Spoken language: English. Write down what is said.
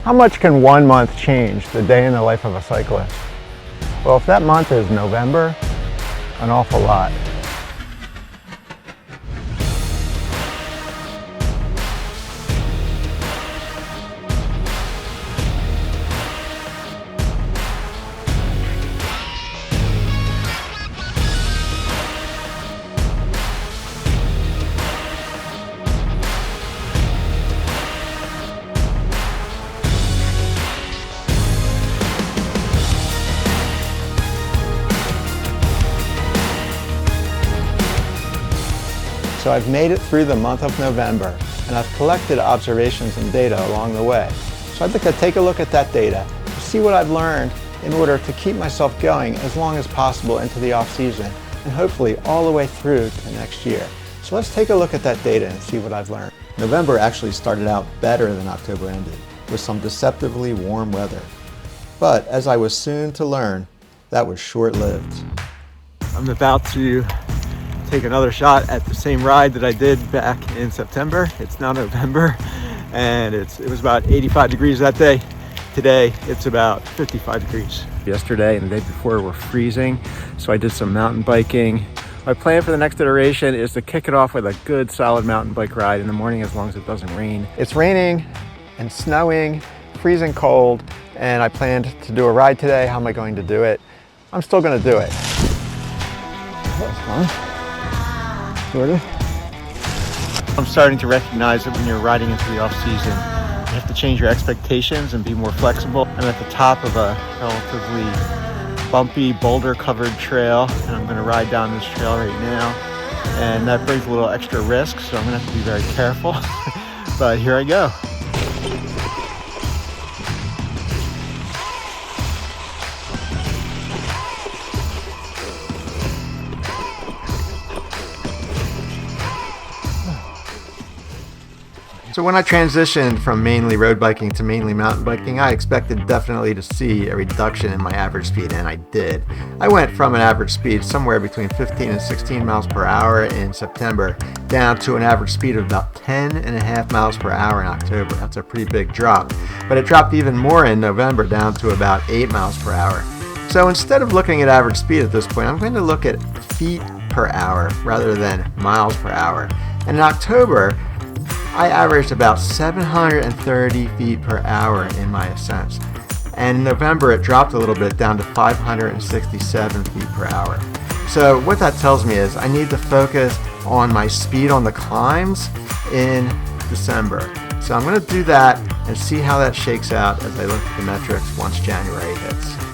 How much can 1 month change the day in the life of a cyclist? Well, if that month is November, an awful lot. So I've made it through the month of November, and I've collected observations and data along the way. So I'd like to take a look at that data to see what I've learned in order to keep myself going as long as possible into the off-season, and hopefully all the way through to next year. So let's take a look at that data and see what I've learned. November actually started out better than October ended, with some deceptively warm weather. But as I was soon to learn, that was short-lived. I'm about to take another shot at the same ride that I did back in September. It's now November, and it was about 85 degrees that day. Today, it's about 55 degrees. Yesterday and the day before were freezing, so I did some mountain biking. My plan for the next iteration is to kick it off with a good solid mountain bike ride in the morning as long as it doesn't rain. It's raining and snowing, freezing cold, and I planned to do a ride today. How am I going to do it? I'm still going to do it. That was fun. Sort of. I'm starting to recognize that when you're riding into the off-season, you have to change your expectations and be more flexible. I'm at the top of a relatively bumpy, boulder-covered trail, and I'm going to ride down this trail right now. And that brings a little extra risk, so I'm going to have to be very careful. But here I go. So when I transitioned from mainly road biking to mainly mountain biking, I expected definitely to see a reduction in my average speed, and I did. I went from an average speed somewhere between 15 and 16 miles per hour in September down to an average speed of about 10.5 miles per hour in October. That's a pretty big drop. But it dropped even more in November down to about 8 miles per hour. So instead of looking at average speed at this point, I'm going to look at feet per hour rather than miles per hour. And in October, I averaged about 730 feet per hour in my ascents. And in November, it dropped a little bit down to 567 feet per hour. So what that tells me is I need to focus on my speed on the climbs in December. So I'm going to do that and see how that shakes out as I look at the metrics once January hits.